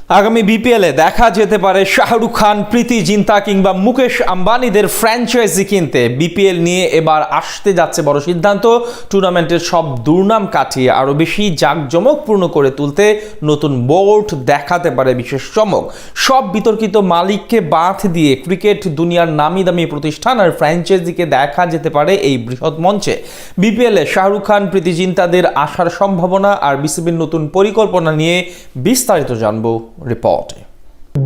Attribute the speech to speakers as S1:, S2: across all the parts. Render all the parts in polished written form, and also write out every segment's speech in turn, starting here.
S1: আগামী বিপিএলে দেখা যেতে পারে শাহরুখ খান, প্রীতি জিন্তা কিংবা মুকেশ আম্বানিদের ফ্র্যাঞ্চাইজি কিনতে। বিপিএল নিয়ে এবার আসতে যাচ্ছে বড় সিদ্ধান্ত। টুর্নামেন্টের সব দুর্নাম কাটিয়ে আরও বেশি জাঁকজমকপূর্ণ করে তুলতে নতুন বোর্ড দেখাতে পারে বিশেষ চমক। সব বিতর্কিত মালিককে বাদ দিয়ে ক্রিকেট দুনিয়ার নামি দামি প্রতিষ্ঠান আর ফ্র্যাঞ্চাইজিকে দেখা যেতে পারে এই বৃহৎ মঞ্চে। বিপিএলে শাহরুখ খান, প্রীতি জিন্তাদের আসার সম্ভাবনা আর বিসিবির নতুন পরিকল্পনা নিয়ে বিস্তারিত জানবো রিপোর্টে।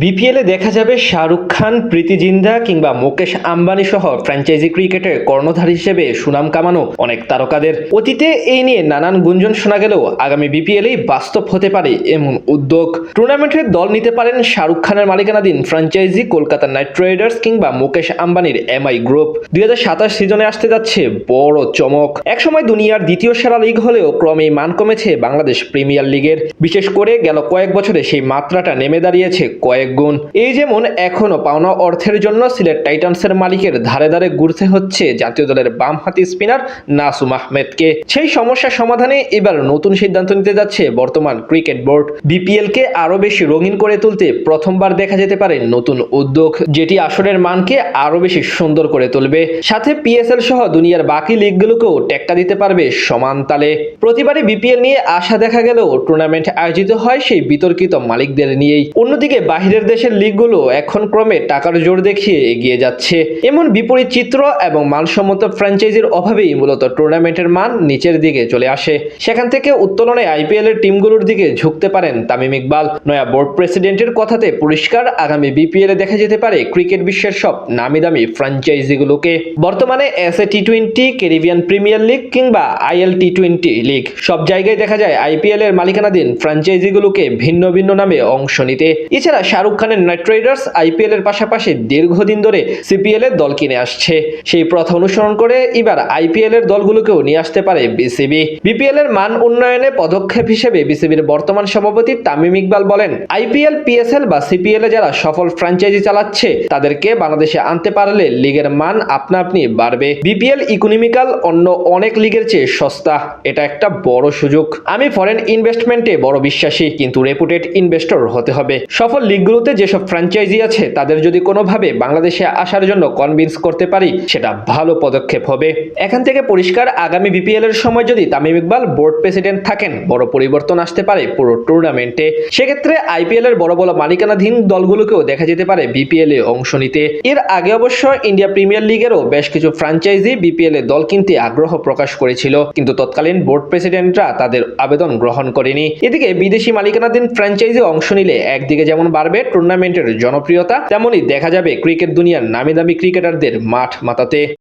S2: বিপিএলে দেখা যাবে শাহরুখ খান, প্রীতি জিন্তা কিংবা মুকেশ আম্বানি সহ ফ্র্যাঞ্চাইজি ক্রিকেটের কর্ণধার হিসেবে সুনাম কামানো অনেক তারকাদের। অতীতে এই নিয়ে নানান গুঞ্জন শোনা গেলেও আগামী বিপিএলেই বাস্তব হতে পারে এমন উদ্যোগ। টুর্নামেন্টের দল নিতে পারেন শাহরুখ খানের মালিকানাধীন ফ্র্যাঞ্চাইজি কলকাতা নাইট রাইডার্স কিংবা মুকেশ আম্বানির এমআই গ্রুপ। 2027 সিজনে আসতে যাচ্ছে বড় চমক। একসময় দুনিয়ার দ্বিতীয় সেরা লিগ হলেও ক্রমেই মান কমেছে বাংলাদেশ প্রিমিয়ার লিগের। বিশেষ করে গেল কয়েক বছরে সেই মাত্রাটা নেমে দাঁড়িয়েছে কয়েক গুণ। এই যেমন এখনো পাওনা অর্থের জন্য সিলেট টাইটান্সের মালিকের ধারে ধারে ঘুরতে হচ্ছে জাতীয় দলের বামহাতি স্পিনার নাসুম আহমেদকে। সেই সমস্যা সমাধানে এবার নতুন সিদ্ধান্ত নিতে যাচ্ছে বর্তমান ক্রিকেট বোর্ড। বিপিএল কে আরো বেশি রঙিন করে তুলতে প্রথমবার দেখা যেতে পারে নতুন উদ্যোগ, যেটি আসরের মানকে আরো বেশি সুন্দর করে তুলবে। সাথে পিএসএল সহ দুনিয়ার বাকি লিগগুলোকেও টেক্কা দিতে পারবে সমান তালে। প্রতিবারই বিপিএল নিয়ে আশা দেখা গেলেও টুর্নামেন্ট আয়োজিত হয় সেই বিতর্কিত মালিকদের নিয়েই। অন্যদিকে বাহিরের দেশের লিগগুলো এখন ক্রমে টাকার জোর দেখিয়ে এগিয়ে যাচ্ছে। এমন বিপরীত চিত্র এবং মানসম্মত ফ্র্যাঞ্চাইজির অভাবেই মূলত টুর্নামেন্টের মান নিচের দিকে চলে আসে। সেখান থেকে উত্তোলনে আইপিএল এর টিমগুলোর দিকে ঝুঁকতে পারেন তামিম ইকবাল। নয়া বোর্ড প্রেসিডেন্টের কথাতে পরিষ্কার, আগামী বিপিএল এ দেখা যেতে পারে ক্রিকেট বিশ্বের সব নামি দামি ফ্র্যাঞ্চাইজিগুলোকে। বর্তমানে SA T20, Caribbean premier league কিংবা আইএল টি20 লিগ, সব জায়গায় দেখা যায় আইপিএল এর মালিকানাধীন ফ্র্যাঞ্চাইজিগুলোকে ভিন্ন ভিন্ন নামে অংশ নিতে। এছাড়া শাহরুখ খানের নাইট রাইডার্স আইপিএল এর পাশাপাশি দীর্ঘদিন ধরে সিপিএল এর দল কিনে আসছে। সেই প্রথা অনুসরণ করে এবার আইপিএল এর দলগুলোকেও নিয়ে আসতে পারে বিসিবি। বিপিএল এর মান উন্নয়নে পদক্ষেপ হিসেবে বিসিবির বর্তমান সভাপতি তামিম ইকবাল বলেন, আইপিএল, পিএসএল বা সিপিএল এ যারা সফল ফ্র্যাঞ্চাইজি চালাচ্ছে তাদেরকে বাংলাদেশে আনতে পারলে লিগের মান আপনা আপনি বাড়বে। বিপিএল ইকোনমিক্যাল অন্য অনেক লিগের চেয়ে সস্তা। এটা একটা বড় সুযোগ। আমি ফরেন ইনভেস্টমেন্টে বড় বিশ্বাসী, কিন্তু রেপুটেড ইনভেস্টর হতে হবে। সফল লিগগুলোতে যেসব ফ্র্যাঞ্চাইজি আছে তাদের যদি কোনোভাবে বাংলাদেশে আসার জন্য কনভিন্স করতে পারি, সেটা ভালো পদক্ষেপ হবে। এখান থেকে পরিষ্কার, আগামী বিপিএল এর সময় যদি তামিম ইকবাল বোর্ড প্রেসিডেন্ট থাকেন, বড় পরিবর্তন আসতে পারে পুরো টুর্নামেন্টে। সেক্ষেত্রে আইপিএল এর বড় বড় মালিকানাধীন দলগুলোকেও দেখা যেতে পারে বিপিএল এ অংশ নিতে। এর আগে অবশ্য ইন্ডিয়া প্রিমিয়ার লিগেরও বেশ কিছু ফ্র্যাঞ্চাইজি বিপিএল এ দল কিনতে আগ্রহ প্রকাশ করেছিল, কিন্তু তৎকালীন বোর্ড প্রেসিডেন্টরা তাদের আবেদন গ্রহণ করেনি। এদিকে বিদেশি মালিকানাধীন ফ্র্যাঞ্চাইজি অংশ নিলে একদিকে যেমন বাড়বে টুর্নামেন্টের জনপ্রিয়তা, তেমনই দেখা যাবে ক্রিকেট দুনিয়ার নামি দামি ক্রিকেটারদের মাঠ মাতাতে।